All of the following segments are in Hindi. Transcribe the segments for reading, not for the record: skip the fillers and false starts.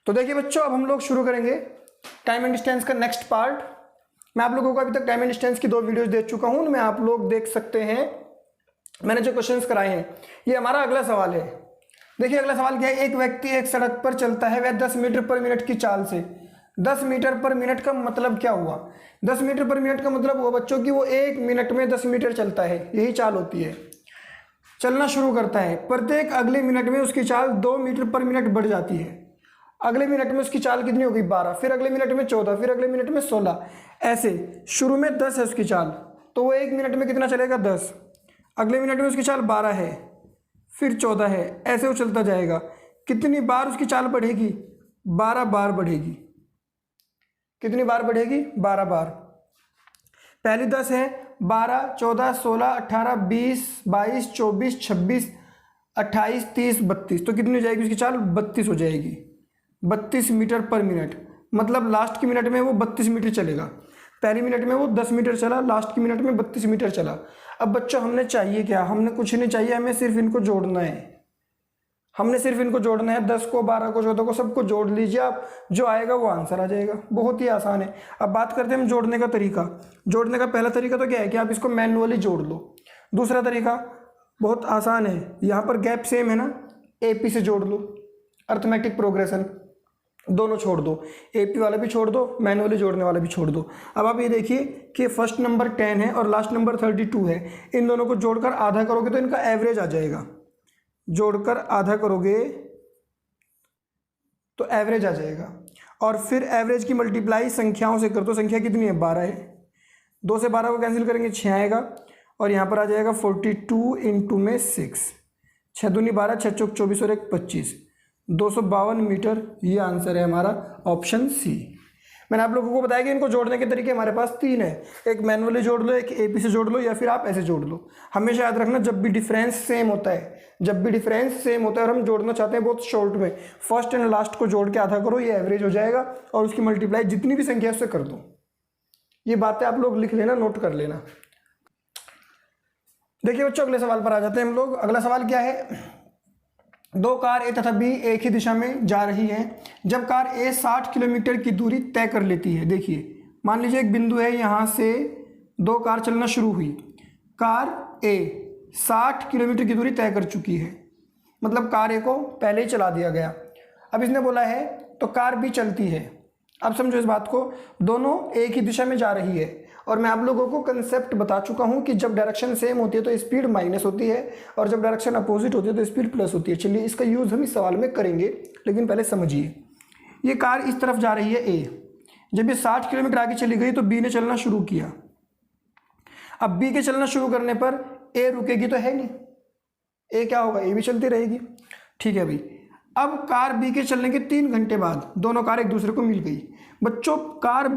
तो देखिए बच्चों, अब हम लोग शुरू करेंगे टाइम एंड डिस्टेंस का नेक्स्ट पार्ट। मैं आप लोगों को अभी तक टाइम एंड डिस्टेंस की 2 वीडियोस दे चुका हूं, उनमें आप लोग देख सकते हैं मैंने जो क्वेश्चंस कराए हैं। ये हमारा अगला सवाल है। देखिए अगला सवाल क्या है, एक व्यक्ति एक सड़क पर चलता है वह 10 मीटर पर मिनट की चाल से। 10 मीटर पर मिनट का मतलब क्या हुआ? 10 मीटर पर मिनट का मतलब हुआ बच्चों की वो 1 मिनट में 10 मीटर चलता है, यही चाल होती है। चलना शुरू करता है, प्रत्येक अगले मिनट में उसकी चाल 2 मीटर पर मिनट बढ़ जाती है। अगले मिनट में उसकी चाल कितनी होगी? 12, फिर अगले मिनट में 14, फिर अगले मिनट में 16, ऐसे। शुरू में 10 है उसकी चाल, तो वो 1 मिनट में कितना चलेगा? 10। अगले मिनट में उसकी चाल 12 है, फिर 14 है, ऐसे वो चलता जाएगा। कितनी बार उसकी चाल बढ़ेगी? 12 बार बढ़ेगी। कितनी बार बढ़ेगी? 12 बार। पहली 10 है, 12, 14, 16, 18, 20, 22, 24, 26, 28, 30, 32, तो कितनी हो जाएगी उसकी चाल? 32 हो जाएगी। 32 मीटर पर मिनट, मतलब लास्ट की मिनट में वो 32 मीटर चलेगा। पहली मिनट में वो 10 मीटर चला, लास्ट की मिनट में 32 मीटर चला। अब बच्चों हमने चाहिए क्या? हमने कुछ नहीं चाहिए, हमें सिर्फ इनको जोड़ना है। हमने सिर्फ इनको जोड़ना है, 10 को, 12 को, 14 को, सबको जोड़ लीजिए आप, जो आएगा वो आंसर आ जाएगा। बहुत ही आसान है। अब बात करते हैं हम जोड़ने का तरीका। जोड़ने का पहला तरीका तो क्या है कि आप इसको मैनुअली जोड़ लो। दूसरा तरीका बहुत आसान है, यहाँ पर गैप सेम है ना, AP से जोड़ लो, अर्थमेटिक प्रोग्रेशन, दोनों छोड़ दो, AP वाला भी छोड़ दो, मैनुअली जोड़ने वाला भी छोड़ दो। अब आप ये देखिए कि फर्स्ट नंबर 10 है और लास्ट नंबर 32 है, इन दोनों को जोड़कर आधा करोगे तो इनका एवरेज आ जाएगा। जोड़कर आधा करोगे तो एवरेज आ जाएगा, और फिर एवरेज की मल्टीप्लाई संख्याओं से कर दो। संख्या कितनी है? 12 है। 2 से 12 को कैंसिल करेंगे, 6 आएगा, और यहाँ पर आ जाएगा 42 इंटू में 6, 6 दूनी 12, 6 चौक 24 और 1 25, 252 मीटर। ये आंसर है हमारा ऑप्शन सी। मैंने आप लोगों को बताया कि इनको जोड़ने के तरीके हमारे पास 3 है, एक मैनुअली जोड़ लो, एक AP से जोड़ लो, या फिर आप ऐसे जोड़ लो। हमेशा याद रखना, जब भी डिफरेंस सेम होता है, जब भी डिफरेंस सेम होता है और हम जोड़ना चाहते हैं बहुत शॉर्ट में, फर्स्ट एंड लास्ट को जोड़ के आधा करो, ये एवरेज हो जाएगा, और उसकी मल्टीप्लाई जितनी भी संख्या उससे कर दो। ये बातें आप लोग लिख लेना, नोट कर लेना। देखिए बच्चों अगले सवाल पर आ जाते हैं हम लोग। अगला सवाल क्या है, 2 कार A तथा B एक ही दिशा में जा रही हैं। जब कार A 60 किलोमीटर की दूरी तय कर लेती है, देखिए मान लीजिए एक बिंदु है, यहाँ से 2 कार चलना शुरू हुई। कार A 60 किलोमीटर की दूरी तय कर चुकी है, मतलब कार A को पहले ही चला दिया गया। अब इसने बोला है तो कार B चलती है। अब समझो इस बात को, दोनों एक ही दिशा में जा रही है, और मैं आप लोगों को कंसेप्ट बता चुका हूं कि जब डायरेक्शन सेम होती है तो स्पीड माइनस होती है, और जब डायरेक्शन अपोजिट होती है तो स्पीड प्लस होती है। चलिए इसका यूज़ हम इस सवाल में करेंगे, लेकिन पहले समझिए। ये कार इस तरफ जा रही है A, जब ये 60 किलोमीटर आगे चली गई तो B ने चलना शुरू किया। अब B के चलना शुरू करने पर A रुकेगी तो है नहीं, A क्या होगा? A भी चलती रहेगी। ठीक है भाई, अब कार B के चलने के 3 घंटे बाद दोनों कार एक दूसरे को मिल गई। बच्चों कार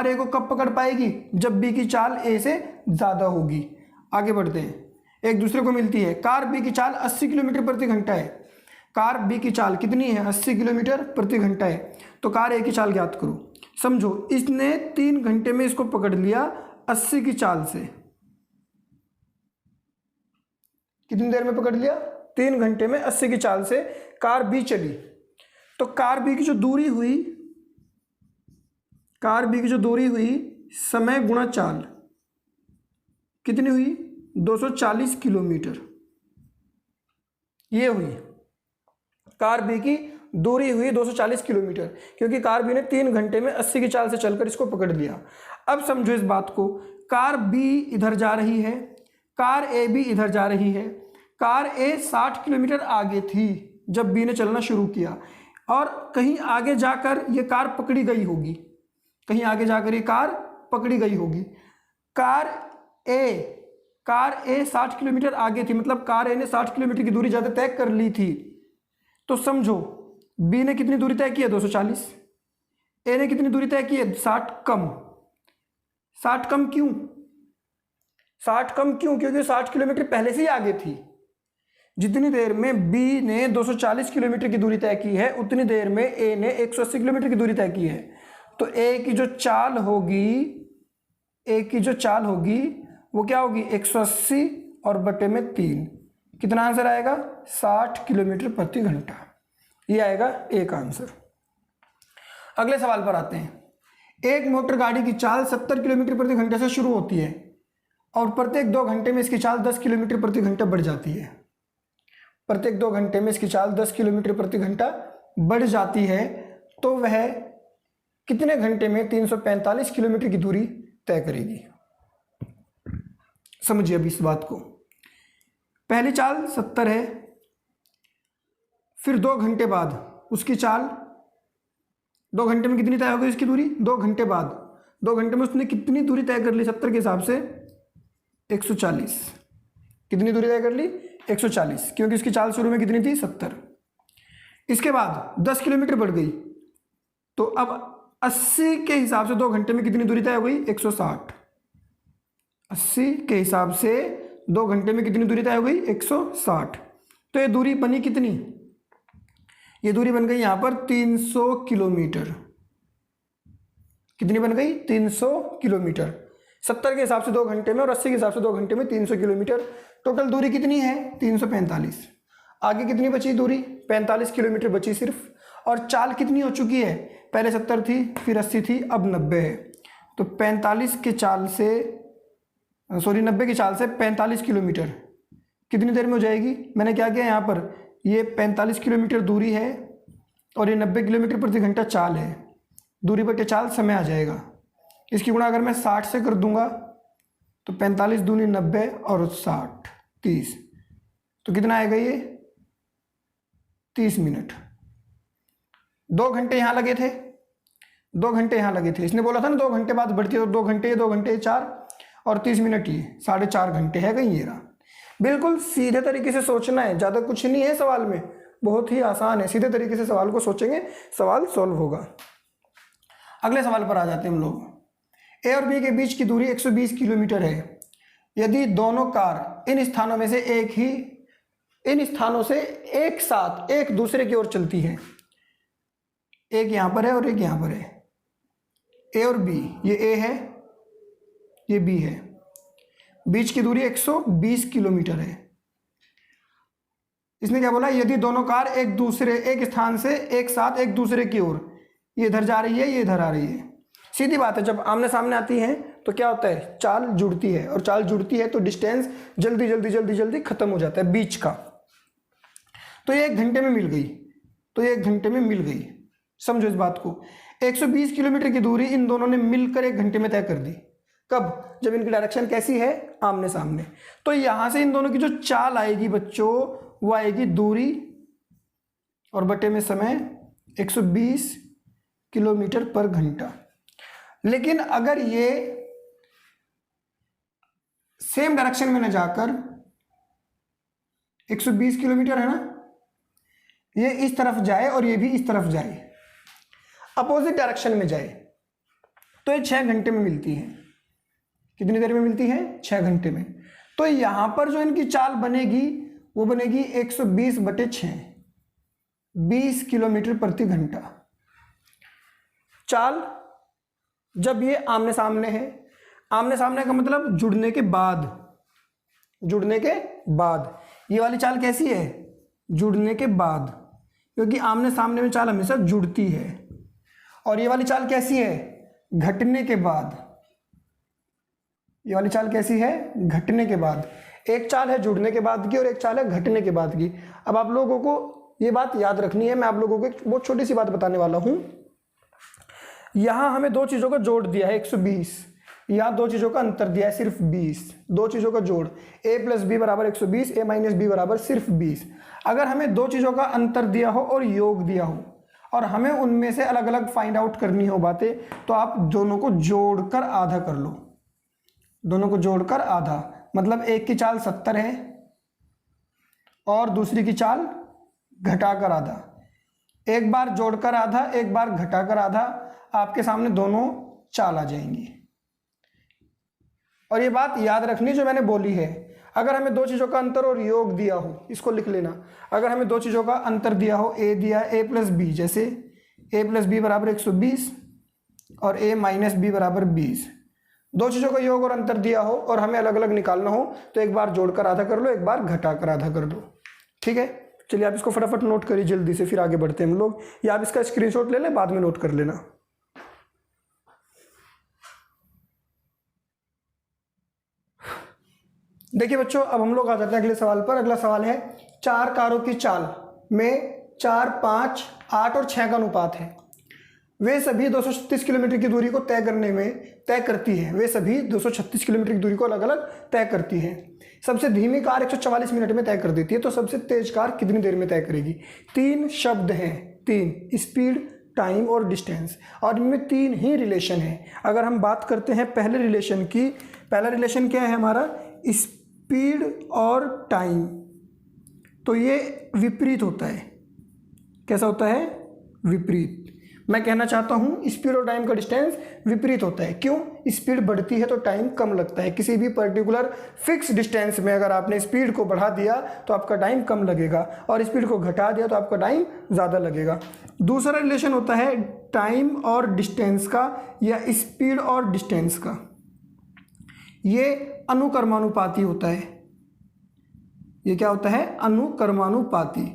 A को कब पकड़ पाएगी? जब B की चाल A से ज़्यादा होगी। आगे बढ़ते हैं, एक दूसरे को मिलती है। कार B की चाल 80 किलोमीटर प्रति घंटा है। कार B की चाल कितनी है? 80 किलोमीटर प्रति घंटा है। तो कार A की चाल ज्ञात करो। समझो इसने 3 घंटे में इसको पकड़ लिया 80 की चाल से। कितनी देर में पकड़ लिया? 3 घंटे में 80 की चाल से कार B चली। तो कार B की जो दूरी हुई, कार B की जो दूरी हुई समय गुणा चाल, कितनी हुई? 240 किलोमीटर। ये हुई कार B की दूरी हुई 240 किलोमीटर, क्योंकि कार B ने 3 घंटे में 80 की चाल से चलकर इसको पकड़ लिया। अब समझो इस बात को, कार B इधर जा रही है, कार A भी इधर जा रही है। कार A 60 किलोमीटर आगे थी जब B ने चलना शुरू किया, और कहीं आगे जाकर ये कार पकड़ी गई होगी, कहीं आगे जाकर ये कार पकड़ी गई होगी। कार A 60 किलोमीटर आगे थी, मतलब कार A ने 60 किलोमीटर की दूरी ज़्यादा तय कर ली थी। तो समझो B ने कितनी दूरी तय की है? 240। A ने कितनी दूरी तय की है? 60 कम। 60 कम क्यों? 60 कम क्यों? क्योंकि 60 किलोमीटर पहले से ही आगे थी। जितनी देर में B ने 240 किलोमीटर की दूरी तय की है, उतनी देर में A ने 180 किलोमीटर की दूरी तय की है। तो A की जो चाल होगी वो क्या होगी? 180 और बटे में 3। कितना आंसर आएगा? 60 किलोमीटर प्रति घंटा। ये आएगा एक आंसर। अगले सवाल पर आते हैं। एक मोटर गाड़ी की चाल 70 किलोमीटर प्रति घंटे से शुरू होती है और प्रत्येक 2 घंटे में इसकी चाल 10 किलोमीटर प्रति घंटा बढ़ जाती है। प्रत्येक 2 घंटे में इसकी चाल 10 किलोमीटर प्रति घंटा बढ़ जाती है, तो वह कितने घंटे में 345 किलोमीटर की दूरी तय करेगी? समझिए अब इस बात को। पहली चाल 70 है, फिर 2 घंटे बाद उसकी चाल, 2 घंटे में कितनी तय हो गई इसकी दूरी? 2 घंटे बाद, 2 घंटे में उसने कितनी दूरी तय कर ली 70 के हिसाब से? 140। कितनी दूरी तय कर ली? 140, क्योंकि उसकी चाल शुरू में कितनी थी? 70। इसके बाद 10 किलोमीटर बढ़ गई, तो अब 80 के हिसाब से 2 घंटे में कितनी दूरी तय हो गई? 160। 80 के हिसाब से 2 घंटे में कितनी दूरी तय हो गई? 160। तो ये दूरी बनी कितनी? ये दूरी बन गई यहां पर 300 किलोमीटर। कितनी बन गई? 300 किलोमीटर। 70 के हिसाब से 2 घंटे में और 80 के हिसाब से 2 घंटे में 300 किलोमीटर। टोटल दूरी कितनी है? 345। आगे कितनी बची दूरी? 45 किलोमीटर बची सिर्फ। और चाल कितनी हो चुकी है? पहले 70 थी, फिर 80 थी, अब 90 है। तो 45 के चाल से, सॉरी 90 की चाल से 45 किलोमीटर कितनी देर में हो जाएगी? मैंने क्या किया यहाँ पर, ये 45 किलोमीटर दूरी है और ये 90 किलोमीटर प्रति घंटा चाल है। दूरी बटे चाल समय आ जाएगा। इसकी गुणा अगर मैं 60 से कर दूंगा तो 45 दूनी 90 और 60 30, तो कितना आएगा ये? 30 मिनट। 2 घंटे यहाँ लगे थे, 2 घंटे यहाँ लगे थे। इसने बोला था ना 2 घंटे बाद बढ़ती है, तो 2 घंटे 2 घंटे 4 और 30 मिनट ये 4.5 घंटे है कहीं। ये रहा। बिल्कुल सीधे तरीके से सोचना है, ज़्यादा कुछ नहीं है सवाल में, बहुत ही आसान है। सीधे तरीके से सवाल को सोचेंगे, सवाल सॉल्व होगा। अगले सवाल पर आ जाते हैं हम लोग। ए और बी के बीच की दूरी 120 किलोमीटर है। यदि दोनों कार इन स्थानों में से इन स्थानों से एक साथ एक दूसरे की ओर चलती है, एक यहां पर है और एक यहां पर है, ए और बी, ये ए है, ये बी है, बीच की दूरी 120 किलोमीटर है। इसने क्या बोला? यदि दोनों कार एक स्थान से एक साथ एक दूसरे की ओर, ये इधर जा रही है, ये इधर आ रही है। सीधी बात है, जब आमने सामने आती हैं तो क्या होता है? चाल जुड़ती है, और चाल जुड़ती है तो डिस्टेंस जल्दी जल्दी जल्दी जल्दी खत्म हो जाता है बीच का। तो ये 1 घंटे में मिल गई, तो ये 1 घंटे में मिल गई। समझो इस बात को। 120 किलोमीटर की दूरी इन दोनों ने मिलकर 1 घंटे में तय कर दी। कब? जब इनकी डायरेक्शन कैसी है? आमने सामने। तो यहां से इन दोनों की जो चाल आएगी बच्चों, वो आएगी दूरी और बटे में समय 120 किलोमीटर पर घंटा। लेकिन अगर ये सेम डायरेक्शन में न जाकर, 120 किलोमीटर है ना, ये इस तरफ जाए और ये भी इस तरफ जाए, अपोजिट डायरेक्शन में जाए, तो ये 6 घंटे में मिलती है। कितनी देर में मिलती है? 6 घंटे में। तो यहां पर जो इनकी चाल बनेगी वो बनेगी 120 बटे 6, 20 किलोमीटर प्रति घंटा। चाल जब ये आमने सामने है, आमने सामने का मतलब जुड़ने के बाद, जुड़ने के बाद। ये वाली चाल कैसी है? जुड़ने के बाद, क्योंकि आमने सामने में चाल हमेशा जुड़ती है। और ये वाली चाल कैसी है? घटने के बाद। ये वाली चाल कैसी है? घटने के बाद। एक चाल है जुड़ने के बाद की और एक चाल है घटने के बाद की। अब आप लोगों को ये बात याद रखनी है। मैं आप लोगों को एक बहुत छोटी सी बात बताने वाला हूं। यहां हमें 2 चीजों का जोड़ दिया है 120, यहां 2 चीजों का अंतर दिया है सिर्फ 20। 2 चीजों का जोड़, a प्लस बी बराबर 120, a माइनस बी बराबर सिर्फ 20। अगर हमें 2 चीजों का अंतर दिया हो और योग दिया हो और हमें उनमें से अलग अलग फाइंड आउट करनी हो बातें, तो आप दोनों को जोड़कर आधा कर लो। दोनों को जोड़कर आधा, मतलब एक की चाल 70 है और दूसरी की चाल घटाकर आधा। एक बार जोड़कर आधा, एक बार घटाकर आधा, आपके सामने दोनों चाल आ जाएंगी। और ये बात याद रखनी जो मैंने बोली है। अगर हमें 2 चीजों का अंतर और योग दिया हो, इसको लिख लेना। अगर हमें 2 चीजों का अंतर दिया हो, a दिया a प्लस बी, जैसे a प्लस बी बराबर 120 और a माइनस बी बराबर 20। 2 चीजों का योग और अंतर दिया हो और हमें अलग अलग निकालना हो, तो एक बार जोड़कर आधा कर लो, एक बार घटाकर आधा कर दो। ठीक है, चलिए आप इसको फटाफट नोट करिए जल्दी से, फिर आगे बढ़ते हैं हम लोग, या आप इसका स्क्रीनशॉट ले लें, बाद में नोट कर लेना। देखिए बच्चों, अब हम लोग आ जाते हैं अगले सवाल पर। अगला सवाल है 4 कारों की चाल में 4, 5, 8 और 6 का अनुपात है। वे सभी 236 किलोमीटर की दूरी को तय करती है। वे सभी 236 किलोमीटर की दूरी को अलग अलग तय करती है। सबसे धीमी कार 144 मिनट में तय कर देती है, तो सबसे तेज कार कितनी देर में तय करेगी? 3 शब्द हैं, 3, स्पीड, टाइम और डिस्टेंस, और इनमें 3 ही रिलेशन है। अगर हम बात करते हैं पहले रिलेशन की, पहला रिलेशन क्या है हमारा? स्पीड और टाइम, तो ये विपरीत होता है। कैसा होता है? विपरीत। मैं कहना चाहता हूँ स्पीड और टाइम का डिस्टेंस विपरीत होता है। क्यों? स्पीड बढ़ती है तो टाइम कम लगता है। किसी भी पर्टिकुलर फिक्स डिस्टेंस में अगर आपने स्पीड को बढ़ा दिया तो आपका टाइम कम लगेगा, और स्पीड को घटा दिया तो आपका टाइम ज़्यादा लगेगा। दूसरा रिलेशन होता है टाइम और डिस्टेंस का, या स्पीड और डिस्टेंस का। ये अनुक्रमानुपाती होता है। ये क्या होता है? अनुक्रमानुपाती,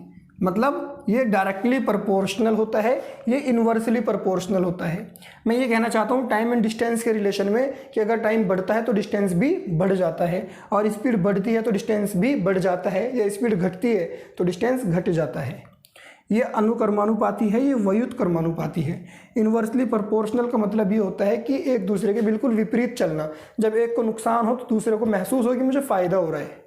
मतलब ये डायरेक्टली प्रोपोर्शनल होता है, ये इन्वर्सली प्रोपोर्शनल होता है। मैं ये कहना चाहता हूँ टाइम एंड डिस्टेंस के रिलेशन में कि अगर टाइम बढ़ता है तो डिस्टेंस भी बढ़ जाता है, और स्पीड बढ़ती है तो डिस्टेंस भी बढ़ जाता है, या स्पीड घटती है तो डिस्टेंस घट जाता है। ये अनुक्रमानुपाती है, ये व्युत्क्रमानुपाती है। इन्वर्सली प्रोपोर्शनल का मतलब ये होता है कि एक दूसरे के बिल्कुल विपरीत चलना। जब एक को नुकसान हो तो दूसरे को महसूस हो कि मुझे फ़ायदा हो रहा है।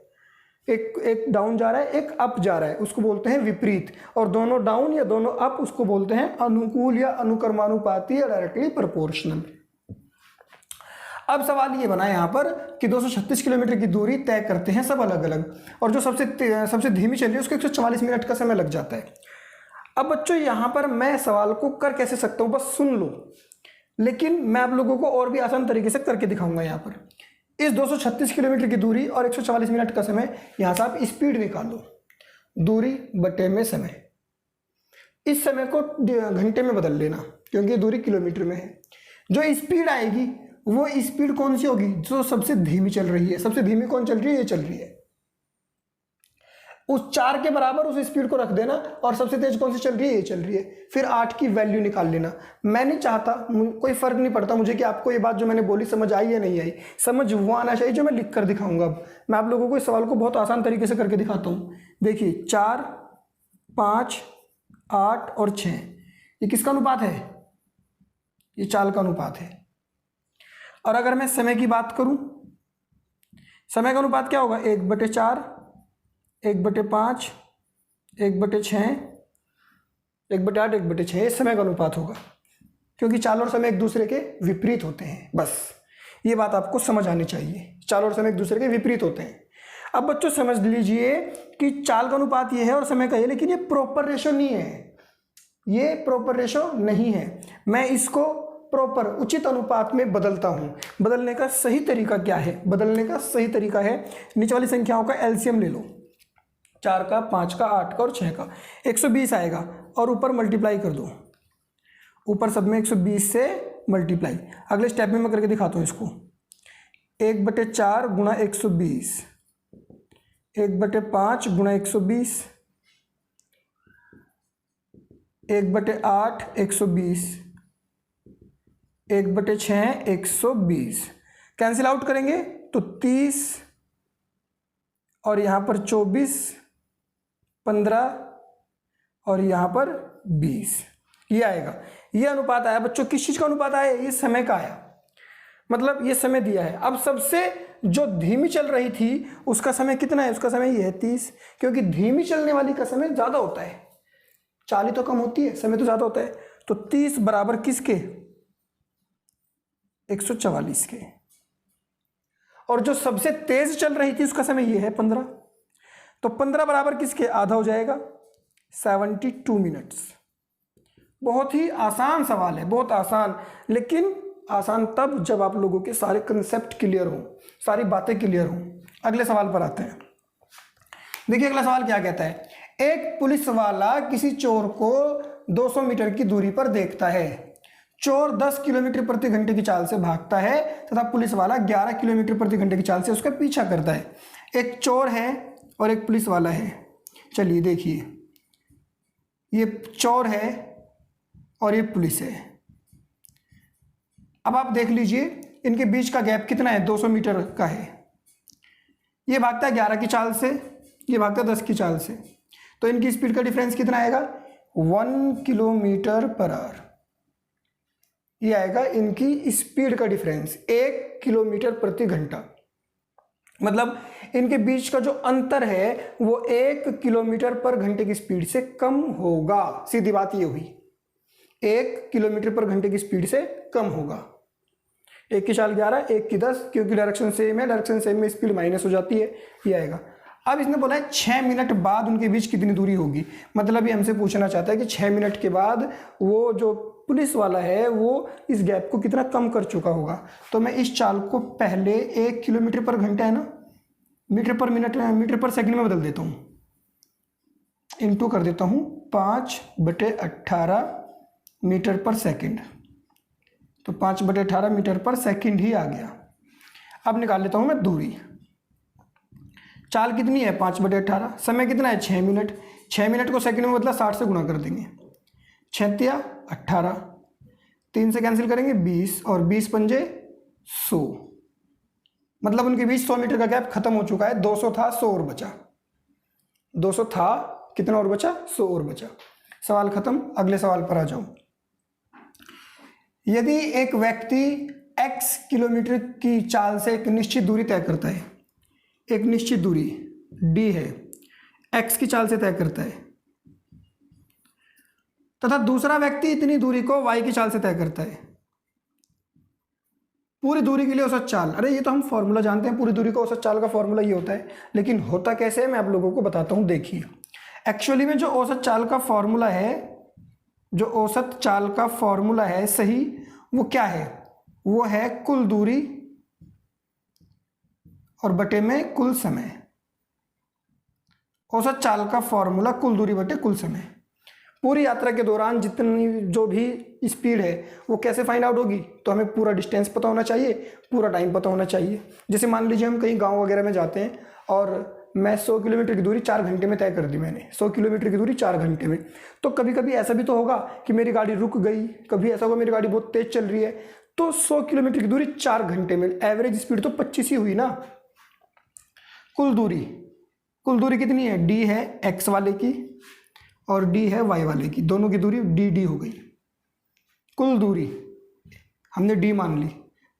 एक डाउन जा रहा है, एक अप जा रहा है, उसको बोलते हैं विपरीत, और दोनों डाउन या दोनों अप उसको बोलते हैं अनुकूल या अनुक्रमानुपाती या डायरेक्टली प्रोपोर्शनल। अब सवाल ये बना यहाँ पर कि 236 किलोमीटर की दूरी तय करते हैं सब अलग अलग, और जो सबसे धीमी चल रही है उसको 144 मिनट का समय लग जाता है। अब बच्चों यहाँ पर मैं सवाल को कर कैसे सकता हूँ, बस सुन लो, लेकिन मैं आप लोगों को और भी आसान तरीके से करके दिखाऊंगा। यहाँ पर इस 236 किलोमीटर की दूरी और 144 मिनट का समय, यहाँ से आप स्पीड निकालो, दूरी बटे में समय। इस समय को घंटे में बदल लेना क्योंकि दूरी किलोमीटर में है। जो स्पीड आएगी वो स्पीड कौन सी होगी? जो सबसे धीमी चल रही है। सबसे धीमी कौन चल रही है? ये चल रही है। उस 4 के बराबर उस स्पीड को रख देना, और सबसे तेज कौन सी चल रही है? ये चल रही है। फिर 8 की वैल्यू निकाल लेना। मैं नहीं चाहता, कोई फर्क नहीं पड़ता मुझे कि आपको ये बात जो मैंने बोली समझ आई या नहीं आई, समझ वो आना चाहिए जो मैं लिख कर दिखाऊंगा। अब मैं आप लोगों को इस सवाल को बहुत आसान तरीके से करके दिखाता हूँ। देखिए 4, 5, 8 और 6, ये किसका अनुपात है? ये चाल का अनुपात है। और अगर मैं समय की बात करूं, समय का अनुपात क्या होगा? 1/4, 1/5, 1/6, 1/8, 1/6, ये समय का अनुपात होगा, क्योंकि चाल और समय एक दूसरे के विपरीत होते हैं। बस ये बात आपको समझ आनी चाहिए, चाल और समय एक दूसरे के विपरीत होते हैं। अब बच्चों समझ लीजिए कि चाल का अनुपात ये है और समय का ये, लेकिन ये प्रॉपर रेशो नहीं है। ये प्रॉपर रेशो नहीं है। मैं इसको प्रॉपर उचित अनुपात में बदलता हूँ। बदलने का सही तरीका क्या है? बदलने का सही तरीका है नीचे वाली संख्याओं का एलसीएम ले लो, 4 का, 5 का, 8 का और 6 का, 120 आएगा, और ऊपर मल्टीप्लाई कर दो। ऊपर सब में 120 से मल्टीप्लाई। अगले स्टेप में मैं करके दिखाता हूँ इसको। 1/4 गुणा 120, 1/5 गुणा 120, 1/8 120, 1/6 120। कैंसिल आउट करेंगे तो 30, और यहाँ पर 24, 15 और यहाँ पर 20, ये आएगा। ये अनुपात आया बच्चों। किस चीज़ का अनुपात आया? ये समय का आया। मतलब ये समय दिया है। अब सबसे जो धीमी चल रही थी उसका समय कितना है? उसका समय ये है 30, क्योंकि धीमी चलने वाली का समय ज़्यादा होता है। चाल तो कम होती है, समय तो ज़्यादा होता है। तो 30 बराबर किसके? 144 के। और जो सबसे तेज चल रही थी उसका समय ये है 15, तो 15 बराबर किसके? आधा हो जाएगा, 72 मिनट्स। बहुत ही आसान सवाल है, बहुत आसान, लेकिन आसान तब जब आप लोगों के सारे कंसेप्ट क्लियर हो, सारी बातें क्लियर हो। अगले सवाल पर आते हैं। देखिए अगला सवाल क्या कहता है। एक पुलिस वाला किसी चोर को 200 मीटर की दूरी पर देखता है। चोर 10 किलोमीटर प्रति घंटे की चाल से भागता है तथा पुलिस वाला 11 किलोमीटर प्रति घंटे की चाल से उसका पीछा करता है। एक चोर है और एक पुलिस वाला है। चलिए देखिए, ये चोर है और ये पुलिस है। अब आप देख लीजिए इनके बीच का गैप कितना है, 200 मीटर का है। ये भागता है 11 की चाल से, ये भागता है 10 की चाल से, तो इनकी स्पीड का डिफरेंस कितना आएगा, 1 किलोमीटर पर आवर। ये आएगा इनकी स्पीड का डिफरेंस, 1 किलोमीटर प्रति घंटा। मतलब इनके बीच का जो अंतर है वो 1 किलोमीटर पर घंटे की स्पीड से कम होगा। सीधी बात ये हुई, 1 किलोमीटर पर घंटे की स्पीड से कम होगा। एक की चाल 11, एक की 10, क्योंकि डायरेक्शन सेम है, डायरेक्शन सेम में स्पीड माइनस हो जाती है, ये आएगा। अब इसने बोला है 6 मिनट बाद उनके बीच कितनी दूरी होगी। मतलब ये हमसे पूछना चाहता है कि 6 मिनट के बाद वो जो पुलिस वाला है वो इस गैप को कितना कम कर चुका होगा। तो मैं इस चाल को पहले 1 किलोमीटर पर घंटा है ना, मीटर पर मिनट, मीटर पर सेकंड में बदल देता हूँ, इनटू कर देता हूँ 5/18 मीटर पर सेकंड। तो 5/18 मीटर पर सेकंड ही आ गया। अब निकाल लेता हूँ मैं दूरी। चाल कितनी है, 5/18, समय कितना है, 6 मिनट। 6 मिनट को सेकंड में बदला, 60 से गुणा कर देंगे, 6 × 18, 3 से कैंसिल करेंगे 20, और 20 पंजे 100। मतलब उनके बीच 100 मीटर का गैप खत्म हो चुका है। 200 था, 100 और बचा। 200 था, कितना और बचा, 100 और बचा। सवाल खत्म। अगले सवाल पर आ जाऊं। यदि एक व्यक्ति x किलोमीटर की चाल से एक निश्चित दूरी तय करता है, एक निश्चित दूरी d है, x की चाल से तय करता है, तथा दूसरा व्यक्ति इतनी दूरी को y की चाल से तय करता है, पूरी दूरी के लिए औसत चाल। अरे ये तो हम फॉर्मूला जानते हैं, पूरी दूरी को औसत चाल का फॉर्मूला ये होता है, लेकिन होता कैसे है मैं आप लोगों को बताता हूं। देखिए एक्चुअली में जो औसत चाल का फॉर्मूला है, जो औसत चाल का फॉर्मूला है सही, वो क्या है, वो है कुल दूरी और बटे में कुल समय। औसत चाल का फॉर्मूला कुल दूरी बटे कुल समय। पूरी यात्रा के दौरान जितनी जो भी स्पीड है वो कैसे फाइंड आउट होगी, तो हमें पूरा डिस्टेंस पता होना चाहिए, पूरा टाइम पता होना चाहिए। जैसे मान लीजिए हम कहीं गांव वगैरह में जाते हैं और मैं 100 किलोमीटर की दूरी 4 घंटे में तय कर दी मैंने, 100 किलोमीटर की दूरी 4 घंटे में। तो कभी कभी ऐसा भी तो होगा कि मेरी गाड़ी रुक गई, कभी ऐसा होगा मेरी गाड़ी बहुत तेज चल रही है, तो 100 किलोमीटर की दूरी 4 घंटे में, एवरेज स्पीड तो 25 ही हुई ना। कुल दूरी कितनी है, डी है एक्स वाले की और डी है वाई वाले की, दोनों की दूरी डी हो गई। कुल दूरी हमने डी मान ली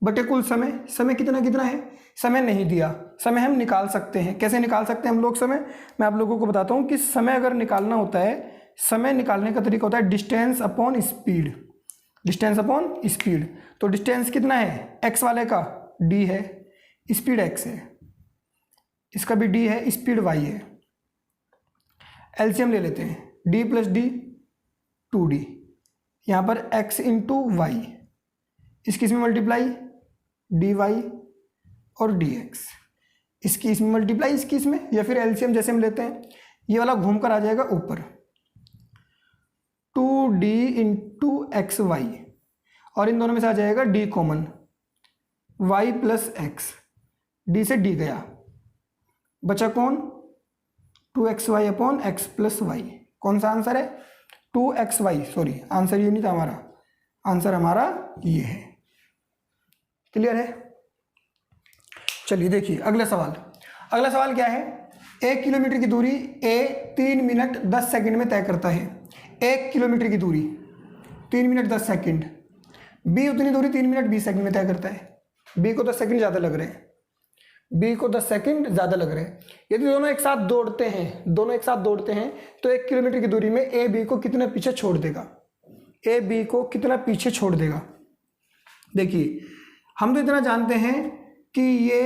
बटे कुल समय कितना कितना है, समय नहीं दिया, समय हम निकाल सकते हैं। कैसे निकाल सकते हैं हम लोग समय, मैं आप लोगों को बताता हूं कि समय अगर निकालना होता है, समय निकालने का तरीका होता है distance upon speed, distance upon speed. तो डिस्टेंस कितना है, एक्स वाले का डी है, स्पीड एक्स है, इसका भी डी है, स्पीड वाई है। एलसीएम ले लेते हैं, डी प्लस डी 2d, यहाँ पर x इंटू वाई, इसकी इसमें मल्टीप्लाई डी वाई और डी एक्स, इसकी इसमें मल्टीप्लाई इसकी इसमें, या फिर एलसीएम जैसे हम लेते हैं ये वाला घूम कर आ जाएगा ऊपर, 2d इंटू एक्स वाई, और इन दोनों में से आ जाएगा d common, y plus x, D से d गया, बचा कौन, 2xy upon x plus Y. कौन सा आंसर है, 2xy, सॉरी आंसर ये नहीं था हमारा, आंसर हमारा ये है। क्लियर है। चलिए देखिए अगला सवाल क्या है। 1 किलोमीटर की दूरी A 3 मिनट 10 सेकंड में तय करता है। 1 किलोमीटर की दूरी 3 मिनट 10 सेकंड, B उतनी दूरी 3 मिनट 20 सेकंड में तय करता है। B को 10 सेकंड ज़्यादा लग रहे हैं, B को 10 सेकंड ज़्यादा लग रहे हैं। यदि दोनों एक साथ दौड़ते हैं तो 1 किलोमीटर की दूरी में A B को कितना पीछे छोड़ देगा, A B को कितना पीछे छोड़ देगा। देखिए हम तो इतना जानते हैं कि ये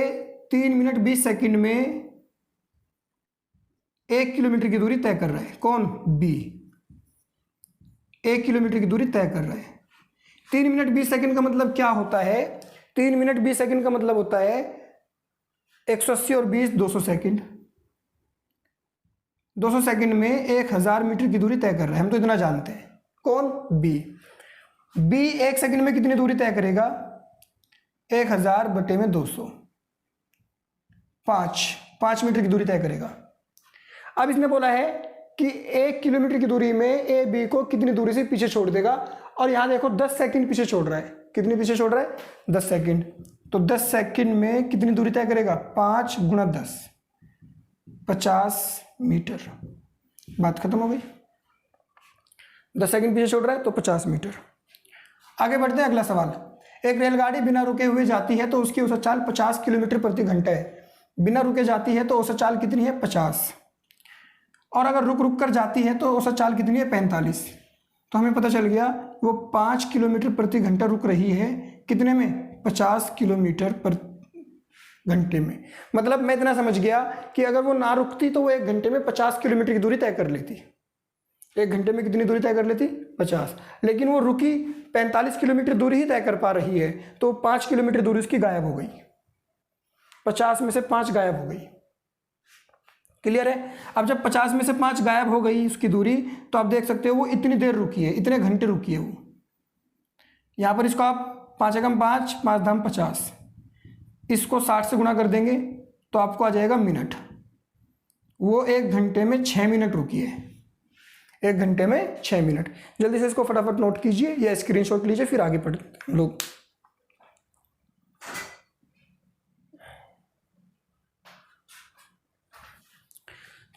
3 मिनट 20 सेकंड में 1 किलोमीटर की दूरी तय कर रहा है। कौन, B 1 किलोमीटर की दूरी तय कर रहा है। 3 मिनट 20 सेकंड का मतलब क्या होता है, 3 मिनट 20 सेकंड का मतलब होता है 180 और 20 200 सेकंड, 200 सेकंड में 1000 मीटर की दूरी तय कर रहा है। हम तो इतना जानते हैं। कौन, B 1 सेकंड में कितनी दूरी तय करेगा, 1000 बटे में 200, 5 मीटर की दूरी तय करेगा। अब इसने बोला है कि 1 किलोमीटर की दूरी में ए बी को कितनी दूरी से पीछे छोड़ देगा, और यहाँ देखो 10 सेकंड पीछे छोड़ रहा है। कितनी पीछे छोड़ रहा है? 10 सेकंड। तो 10 सेकंड में कितनी दूरी तय करेगा? 5 × 10, 50 मीटर। बात खत्म हो गई। 10 सेकंड पीछे छोड़ रहा है तो 50 मीटर। आगे बढ़ते हैं, अगला सवाल। एक रेलगाड़ी बिना रुके हुए जाती है तो उसकी औसत चाल 50 किलोमीटर प्रति घंटा है। बिना रुके जाती है तो औसत चाल कितनी है? 50। और अगर रुक रुक कर जाती है तो औसत चाल कितनी है? 45। तो हमें पता चल गया वो 5 किलोमीटर प्रति घंटा रुक रही है, कितने में? 50 किलोमीटर प्रति घंटे में। मतलब मैं इतना समझ गया कि अगर वो ना रुकती तो वो 1 घंटे में 50 किलोमीटर की दूरी तय कर लेती। 1 घंटे में कितनी दूरी तय कर लेती? 50। लेकिन वो रुकी 45 किलोमीटर दूरी ही तय कर पा रही है, तो 5 किलोमीटर दूरी उसकी गायब हो गई। 50 में से 5 गायब हो गई। क्लियर है? अब जब 50 में से 5 गायब हो गई उसकी दूरी, तो आप देख सकते हो वो इतनी देर रुकी है, इतने घंटे रुकी है वो। यहाँ पर इसको आप 5 एकम 5, 5 धाम 50, इसको 60 से गुणा कर देंगे तो आपको आ जाएगा मिनट। वो 1 घंटे में 6 मिनट रुकी है। 1 घंटे में 6 मिनट। जल्दी से इसको फटाफट नोट कीजिए या स्क्रीनशॉट लीजिए, फिर आगे पढ़ते हम लोग।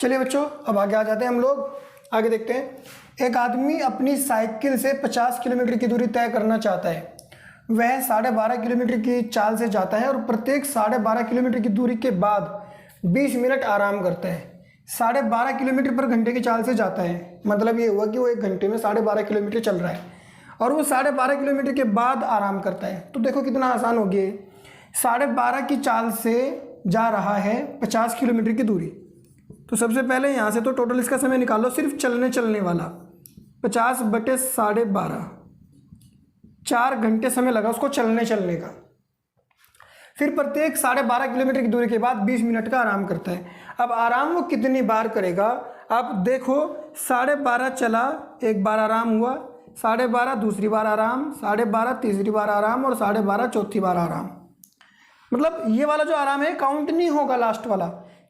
चलिए बच्चों, अब आगे आ जाते हैं हम लोग। आगे देखते हैं। एक आदमी अपनी साइकिल से 50 किलोमीटर की दूरी तय करना चाहता है। वह 12.5 किलोमीटर की चाल से जाता है और प्रत्येक 12.5 किलोमीटर की दूरी के बाद 20 मिनट आराम करता है। 12.5 किलोमीटर पर घंटे की चाल से जाता है, मतलब ये हुआ कि वो 1 घंटे में 12.5 किलोमीटर चल रहा है, और वो 12.5 किलोमीटर के बाद आराम करता है। तो देखो कितना आसान हो गया। 12.5 की चाल से जा रहा है 50 किलोमीटर की दूरी। तो सबसे पहले यहाँ से तो टोटल इसका समय निकालो, सिर्फ चलने वाला 50/12, 4 घंटे समय लगा उसको चलने का। फिर प्रत्येक 12.5 किलोमीटर की दूरी के बाद 20 मिनट का आराम करता है। अब आराम वो कितनी बार करेगा? आप देखो, 12.5 चला, 1 बार आराम हुआ, 12.5 दूसरी बार आराम, 12.5 तीसरी बार आराम, और 12.5 चौथी बार आराम। मतलब ये वाला जो आराम है काउंट नहीं होगा, लास्ट वाला।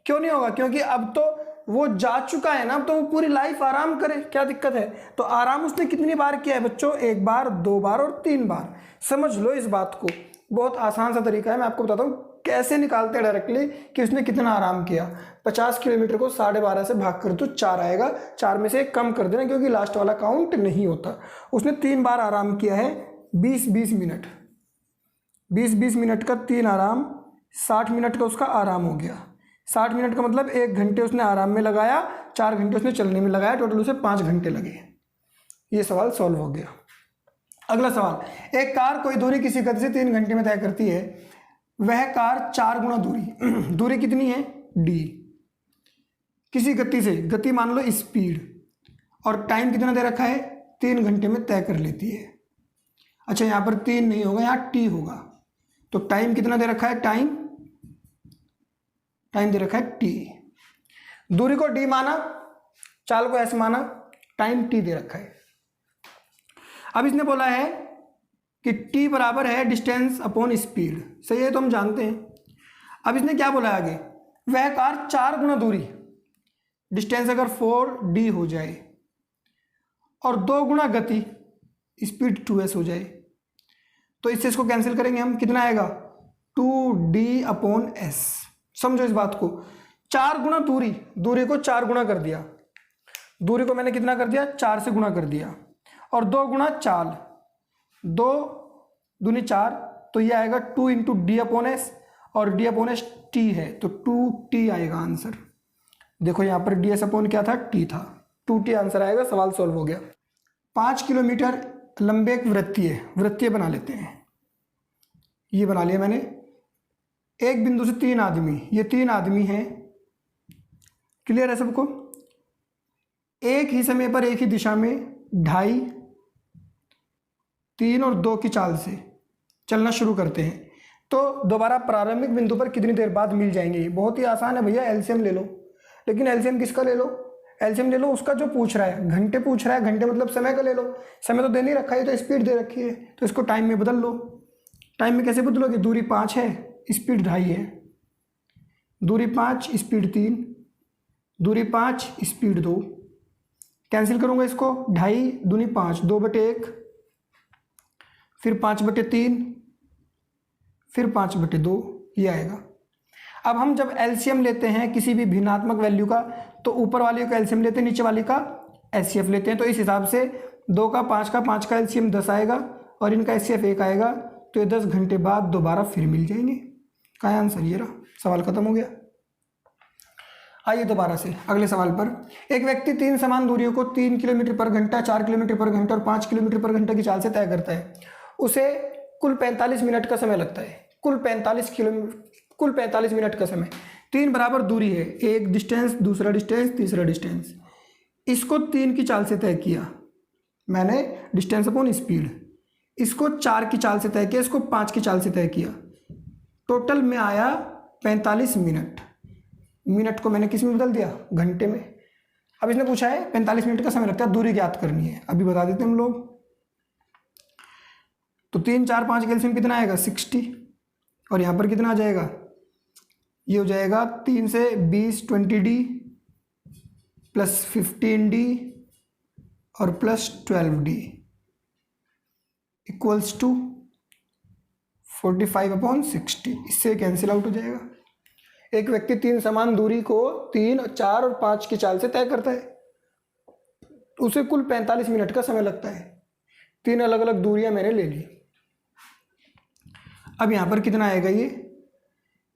क्यों नहीं होगा? क्योंकि अब तो वो जा चुका है ना, तो वो पूरी लाइफ आराम करे, क्या दिक्कत है? तो आराम उसने कितनी बार किया है बच्चों? 1 बार, 2 बार और 3 बार। समझ लो इस बात को। बहुत आसान सा तरीका है, मैं आपको बताता हूँ कैसे निकालते हैं डायरेक्टली कि उसने कितना आराम किया। 50 किलोमीटर को 12.5 से भाग कर तो 4 आएगा, 4 में से 1 कम कर देना क्योंकि लास्ट वाला काउंट नहीं होता। उसने 3 बार आराम किया है, 20-20 मिनट, 20-20 मिनट का 3 आराम, 60 मिनट का उसका आराम हो गया। 60 मिनट का मतलब 1 घंटे उसने आराम में लगाया, 4 घंटे उसने चलने में लगाया, टोटल उसे 5 घंटे लगे। ये सवाल सॉल्व हो गया। अगला सवाल। एक कार कोई दूरी किसी गति से 3 घंटे में तय करती है। वह कार 4 गुना दूरी दूरी कितनी है? d। किसी गति से, गति मान लो स्पीड, और टाइम कितना दे रखा है? 3 घंटे में तय कर लेती है। अच्छा, यहाँ पर 3 नहीं होगा, यहाँ t होगा। तो टाइम कितना दे रखा है? टाइम दे रखा है t। दूरी को d माना, चाल को s माना, टाइम t दे रखा है। अब इसने बोला है कि t बराबर है डिस्टेंस अपॉन स्पीड। सही है, तो हम जानते हैं। अब इसने क्या बोला है आगे? वह कार 4 गुना दूरी, डिस्टेंस अगर 4d हो जाए और 2 गुना गति, स्पीड 2s हो जाए, तो इससे इसको कैंसिल करेंगे हम, कितना आएगा? 2d upon s। समझो इस बात को। 4 गुना दूरी को 4 गुना कर दिया, दूरी को मैंने कितना कर दिया? 4 से गुणा कर दिया, और 2 गुना चाल, 2 दूनी 4, तो ये आएगा 2 इंटू डी अपॉन एस, और डी अपॉन एस टी है, तो 2t आएगा आंसर। देखो यहाँ पर डी एस अपॉन क्या था? t था, 2t आंसर आएगा। सवाल सॉल्व हो गया। 5 किलोमीटर लंबे एक वृत्तीय बना लेते हैं। ये बना लिया मैंने। एक बिंदु से 3 आदमी, ये 3 आदमी हैं। क्लियर है सबको? एक ही समय पर एक ही दिशा में 2.5, 3 और 2 की चाल से चलना शुरू करते हैं, तो दोबारा प्रारंभिक बिंदु पर कितनी देर बाद मिल जाएंगे? बहुत ही आसान है भैया, एलसीएम ले लो। लेकिन एलसीएम किसका ले लो? एलसीएम ले लो उसका जो पूछ रहा है, घंटे पूछ रहा है, घंटे मतलब समय का ले लो। समय तो दे नहीं रखा है, तो स्पीड दे रखी है, तो इसको टाइम में बदल लो। टाइम में कैसे बदलोगे? दूरी 5 है, स्पीड 2.5 है। दूरी 5, स्पीड 3, दूरी 5, स्पीड 2। कैंसिल करूंगा इसको, 2.5 दूनी 5, 2/1, फिर 5/3, फिर 5/2, ये आएगा। अब हम जब एलसीएम लेते हैं किसी भी भिन्नात्मक वैल्यू का, तो ऊपर वाले का एलसीएम लेते हैं, नीचे वाली का एचसीएफ लेते हैं। तो इस हिसाब से 2 का 5 का एलसीएम 10 आएगा और इनका एचसीएफ 1 आएगा। तो ये 10 घंटे बाद दोबारा फिर मिल जाएंगे। क्या है आंसर? ये रहा, सवाल खत्म हो गया। आइए दोबारा से अगले सवाल पर। एक व्यक्ति 3 समान दूरियों को 3 किलोमीटर पर घंटा, 4 किलोमीटर पर घंटा और 5 किलोमीटर पर घंटा की चाल से तय करता है। उसे कुल 45 मिनट का समय लगता है। कुल 45 मिनट का समय। 3 बराबर दूरी है, एक डिस्टेंस, दूसरा डिस्टेंस, तीसरा डिस्टेंस। इसको 3 की चाल से तय किया मैंने, डिस्टेंस अपॉन स्पीड। इसको 4 की चाल से तय किया, इसको 5 की चाल से तय किया। टोटल में आया 45 मिनट। मिनट को मैंने किस में बदल दिया? घंटे में। अब इसने पूछा है 45 मिनट का समय लगता है, दूरी ज्ञात करनी है। अभी बता देते हैं हम लोग। तो 3, 4, 5 का एलसीएम कितना आएगा? 60। और यहाँ पर कितना आ जाएगा? ये हो जाएगा 3 से 20, 20D प्लस 15D और प्लस 12D इक्वल्स टू 45/60। इससे कैंसिल आउट हो जाएगा। एक व्यक्ति 3 समान दूरी को 3, 4 और 5 की चाल से तय करता है। उसे कुल 45 मिनट का समय लगता है। 3 अलग अलग दूरियां मैंने ले ली। अब यहाँ पर कितना आएगा? ये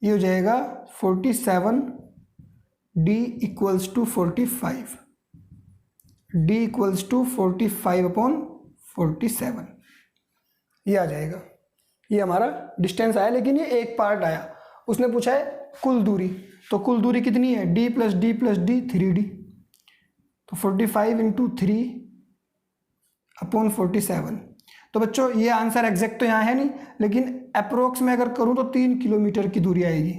हो जाएगा 47D equals to 45। D equals to 45/47, ये आ जाएगा। ये हमारा डिस्टेंस आया, लेकिन ये एक पार्ट आया। उसने पूछा है कुल दूरी, तो कुल दूरी कितनी है? D plus D plus D 3D। तो 45 × 3/47। तो बच्चों ये आंसर एग्जैक्ट तो यहाँ है नहीं, लेकिन अप्रोक्स में अगर करूँ तो 3 किलोमीटर की दूरी आएगी।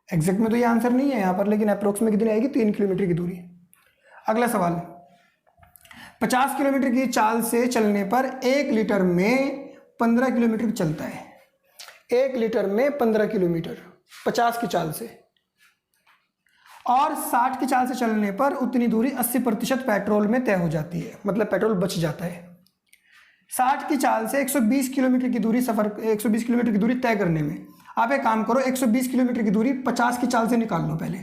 एग्जैक्ट में तो ये आंसर नहीं है यहाँ पर, लेकिन अप्रोक्स में कितनी आएगी? 3 किलोमीटर की दूरी। अगला सवाल, 50 किलोमीटर की चाल से चलने पर 1 लीटर में 15 किलोमीटर चलता है। 1 लीटर में 15 किलोमीटर 50 की चाल से, और 60 की चाल से चलने पर उतनी दूरी 80% पेट्रोल में तय हो जाती है, मतलब पेट्रोल बच जाता है। 60 की चाल से 120 किलोमीटर की दूरी 120 किलोमीटर की दूरी तय करने में आप एक काम करो, 120 किलोमीटर की दूरी 50 की चाल से निकाल लो पहले।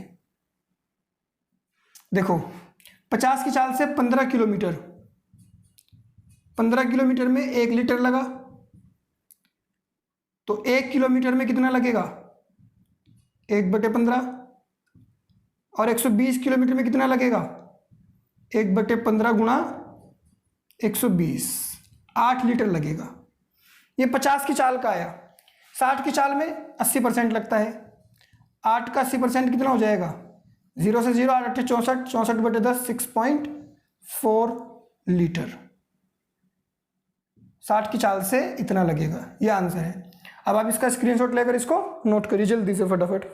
देखो 50 की चाल से 15 किलोमीटर, 15 किलोमीटर में 1 लीटर लगा, तो 1 किलोमीटर में कितना लगेगा? 1/15। और 120 किलोमीटर में कितना लगेगा? 1/15 गुणा 120, 8 लीटर लगेगा। ये 50 की चाल का आया। 60 की चाल में 80% लगता है। 8 का 80% कितना हो जाएगा? 0 से 0, 8 8 64, 64/10 6.4 लीटर। 60 की चाल से इतना लगेगा, ये आंसर है। अब आप इसका स्क्रीनशॉट लेकर इसको नोट करिए जल्दी से फटाफट।